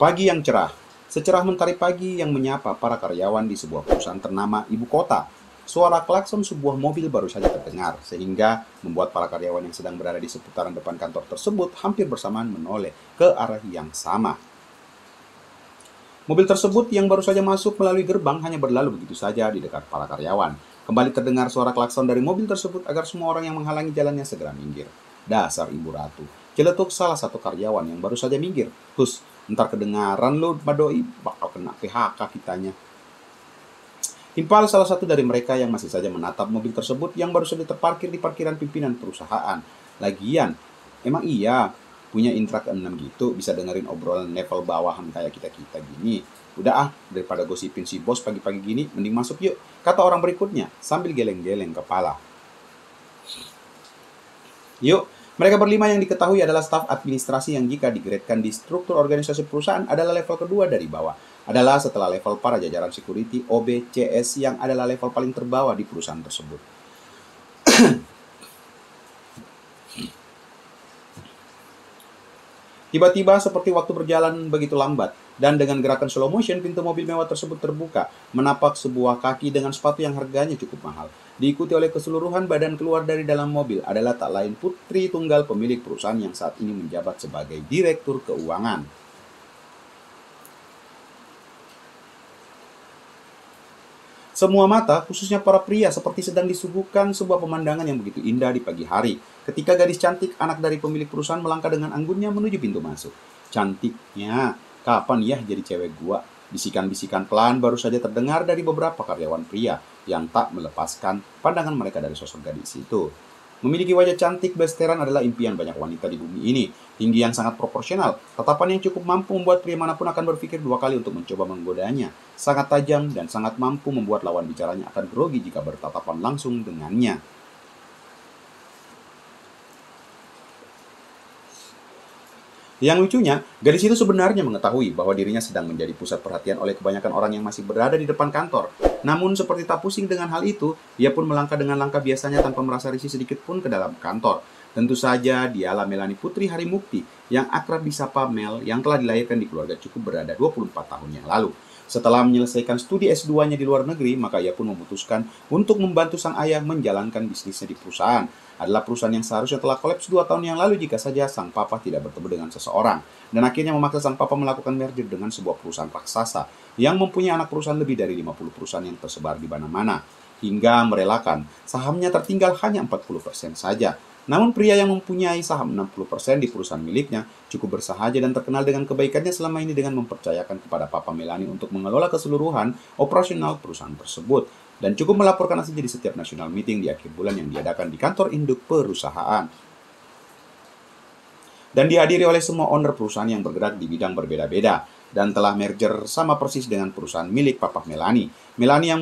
Pagi yang cerah. Secerah mentari pagi yang menyapa para karyawan di sebuah perusahaan ternama ibu kota. Suara klakson sebuah mobil baru saja terdengar, sehingga membuat para karyawan yang sedang berada di seputaran depan kantor tersebut hampir bersamaan menoleh ke arah yang sama. Mobil tersebut yang baru saja masuk melalui gerbang hanya berlalu begitu saja di dekat para karyawan. Kembali terdengar suara klakson dari mobil tersebut agar semua orang yang menghalangi jalannya segera minggir. Dasar ibu ratu. Celetuk salah satu karyawan yang baru saja minggir. Hus, ntar kedengaran lo, Madoi, bakal kena PHK kitanya. Timpal salah satu dari mereka yang masih saja menatap mobil tersebut yang baru saja terparkir di parkiran pimpinan perusahaan. Lagian, emang iya punya intrak 6 gitu bisa dengerin obrolan level bawahan kayak kita-kita gini. Udah ah, daripada gosipin si bos pagi-pagi gini, mending masuk yuk, kata orang berikutnya sambil geleng-geleng kepala. Yuk, mereka berlima yang diketahui adalah staf administrasi yang jika digradekan di struktur organisasi perusahaan adalah level kedua dari bawah. Adalah setelah level para jajaran security OBCS yang adalah level paling terbawah di perusahaan tersebut. Tiba-tiba seperti waktu berjalan begitu lambat, dan dengan gerakan slow motion pintu mobil mewah tersebut terbuka, menapak sebuah kaki dengan sepatu yang harganya cukup mahal. Diikuti oleh keseluruhan badan keluar dari dalam mobil adalah tak lain putri tunggal pemilik perusahaan yang saat ini menjabat sebagai direktur keuangan. Semua mata, khususnya para pria, seperti sedang disuguhkan sebuah pemandangan yang begitu indah di pagi hari. Ketika gadis cantik, anak dari pemilik perusahaan melangkah dengan anggunnya menuju pintu masuk. Cantiknya, kapan ya jadi cewek gua? Bisikan-bisikan pelan baru saja terdengar dari beberapa karyawan pria yang tak melepaskan pandangan mereka dari sosok gadis itu. Memiliki wajah cantik blasteran adalah impian banyak wanita di bumi ini. Tinggi yang sangat proporsional, tatapan yang cukup mampu membuat pria manapun akan berpikir dua kali untuk mencoba menggodanya. Sangat tajam dan sangat mampu membuat lawan bicaranya akan grogi jika bertatapan langsung dengannya. Yang lucunya, gadis itu sebenarnya mengetahui bahwa dirinya sedang menjadi pusat perhatian oleh kebanyakan orang yang masih berada di depan kantor. Namun seperti tak pusing dengan hal itu, dia pun melangkah dengan langkah biasanya tanpa merasa risih sedikit pun ke dalam kantor. Tentu saja dialah Melani Putri Harimukti yang akrab disapa Mel yang telah dilahirkan di keluarga cukup berada 24 tahun yang lalu. Setelah menyelesaikan studi S2-nya di luar negeri, maka ia pun memutuskan untuk membantu sang ayah menjalankan bisnisnya di perusahaan. Adalah perusahaan yang seharusnya telah kolaps 2 tahun yang lalu jika saja sang papa tidak bertemu dengan seseorang. Dan akhirnya memaksa sang papa melakukan merger dengan sebuah perusahaan raksasa yang mempunyai anak perusahaan lebih dari 50 perusahaan yang tersebar di mana-mana. Hingga merelakan sahamnya tertinggal hanya 40% saja. Namun pria yang mempunyai saham 60% di perusahaan miliknya cukup bersahaja dan terkenal dengan kebaikannya selama ini dengan mempercayakan kepada Papa Melani untuk mengelola keseluruhan operasional perusahaan tersebut dan cukup melaporkan hasilnya di setiap national meeting di akhir bulan yang diadakan di kantor induk perusahaan. Dan dihadiri oleh semua owner perusahaan yang bergerak di bidang berbeda-beda dan telah merger sama persis dengan perusahaan milik Papa Melani. Melani yang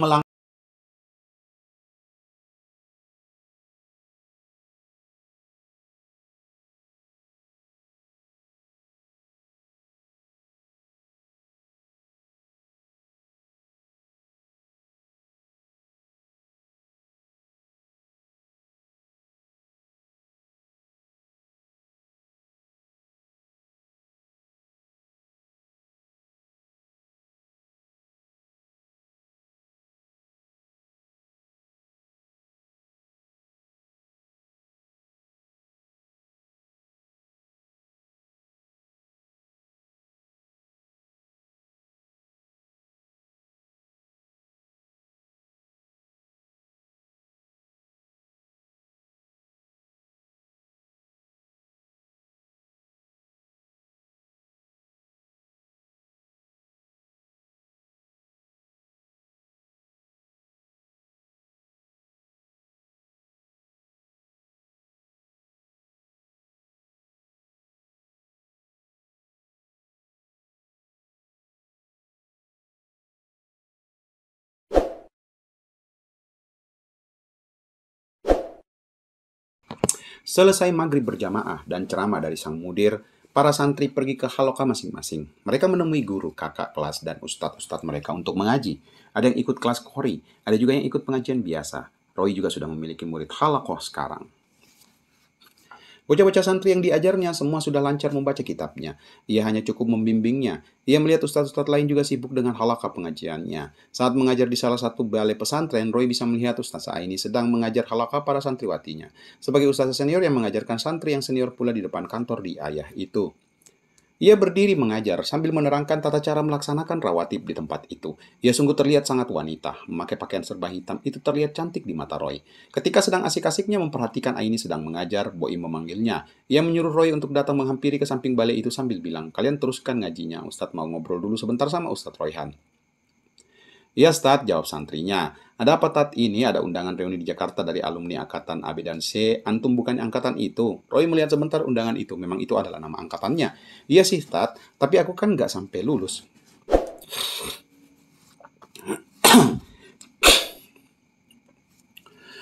selesai maghrib berjamaah dan ceramah dari sang mudir, para santri pergi ke haloka masing-masing. Mereka menemui guru, kakak kelas, dan ustadz-ustadz mereka untuk mengaji. Ada yang ikut kelas Qori, ada juga yang ikut pengajian biasa. Roy juga sudah memiliki murid halakoh sekarang. Bocah-bocah santri yang diajarnya semua sudah lancar membaca kitabnya. Ia hanya cukup membimbingnya. Ia melihat ustadz-ustadz lain juga sibuk dengan halaqah pengajiannya. Saat mengajar di salah satu balai pesantren, Roy bisa melihat Ustaz Aini sedang mengajar halaqah para santriwatinya. Sebagai ustaz senior yang mengajarkan santri yang senior pula di depan kantor di ayah itu. Ia berdiri mengajar sambil menerangkan tata cara melaksanakan rawatib di tempat itu. Ia sungguh terlihat sangat wanita. Memakai pakaian serba hitam itu terlihat cantik di mata Roy. Ketika sedang asik-asiknya memperhatikan Aini sedang mengajar, Boim memanggilnya. Ia menyuruh Roy untuk datang menghampiri ke samping balai itu sambil bilang, "Kalian teruskan ngajinya. Ustadz mau ngobrol dulu sebentar sama Ustadz Royhan." "Iya, Stad," jawab santrinya. "Ada apa, Tat? Ini ada undangan reuni di Jakarta dari alumni angkatan A, B, dan C. Antum bukannya angkatan itu?" Roy melihat sebentar undangan itu. Memang itu adalah nama angkatannya. "Iya sih, Tat. Tapi aku kan nggak sampai lulus."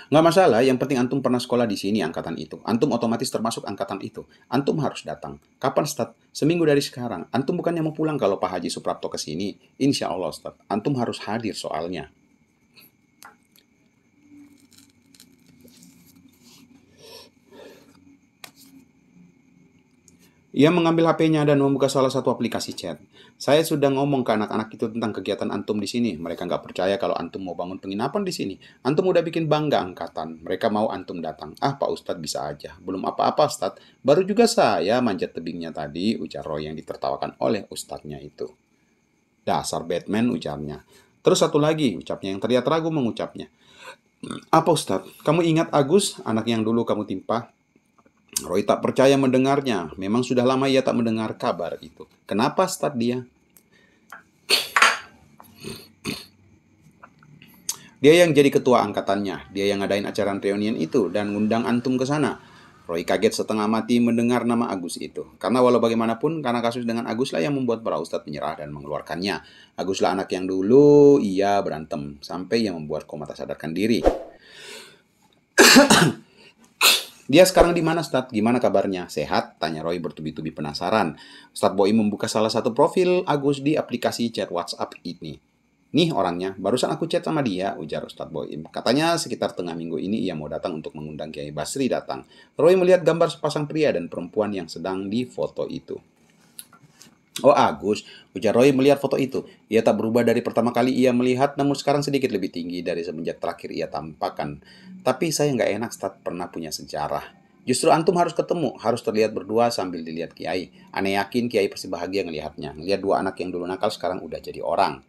"Nggak masalah, yang penting antum pernah sekolah di sini angkatan itu. Antum otomatis termasuk angkatan itu. Antum harus datang." "Kapan, Stad?" "Seminggu dari sekarang. Antum bukannya mau pulang kalau Pak Haji Suprapto ke sini?" "Insya Allah, Stad. Antum harus hadir soalnya." Ia mengambil HP-nya dan membuka salah satu aplikasi chat. "Saya sudah ngomong ke anak-anak itu tentang kegiatan antum di sini. Mereka nggak percaya kalau antum mau bangun penginapan di sini. Antum udah bikin bangga angkatan. Mereka mau antum datang." "Ah, Pak Ustadz bisa aja. Belum apa-apa, Ustadz. Baru juga saya manjat tebingnya tadi," ujar Roy yang ditertawakan oleh ustadznya itu. "Dasar Batman," ujarnya. Terus satu lagi, ucapnya yang terlihat ragu mengucapnya. "Apa, Ustadz? Kamu ingat Agus, anak yang dulu kamu timpa?" Roy tak percaya mendengarnya. Memang sudah lama ia tak mendengar kabar itu. Kenapa start dia? Dia yang jadi ketua angkatannya. Dia yang ngadain acara reunian itu dan ngundang antum ke sana. Roy kaget setengah mati mendengar nama Agus itu. Karena walau bagaimanapun, karena kasus dengan Agus lah yang membuat para ustadz menyerah dan mengeluarkannya. Agus lah anak yang dulu ia berantem. Sampai ia membuat koma tak sadarkan diri. "Dia sekarang di mana, Stad? Gimana kabarnya? Sehat?" tanya Roy bertubi-tubi penasaran. Ustadz Boim membuka salah satu profil Agus di aplikasi chat WhatsApp ini. "Nih orangnya, barusan aku chat sama dia," ujar Ustadz Boim. "Katanya sekitar tengah minggu ini ia mau datang untuk mengundang Kiai Basri datang." Roy melihat gambar sepasang pria dan perempuan yang sedang di foto itu. "Oh, Agus," ujar Roy melihat foto itu. Ia tak berubah dari pertama kali ia melihat, namun sekarang sedikit lebih tinggi dari semenjak terakhir ia tampakkan. "Tapi saya nggak enak, Stad, pernah punya sejarah. Justru antum harus ketemu, harus terlihat berdua sambil dilihat Kiai. Aneh yakin Kiai pasti bahagia ngelihatnya. Ngelihat dua anak yang dulu nakal sekarang udah jadi orang."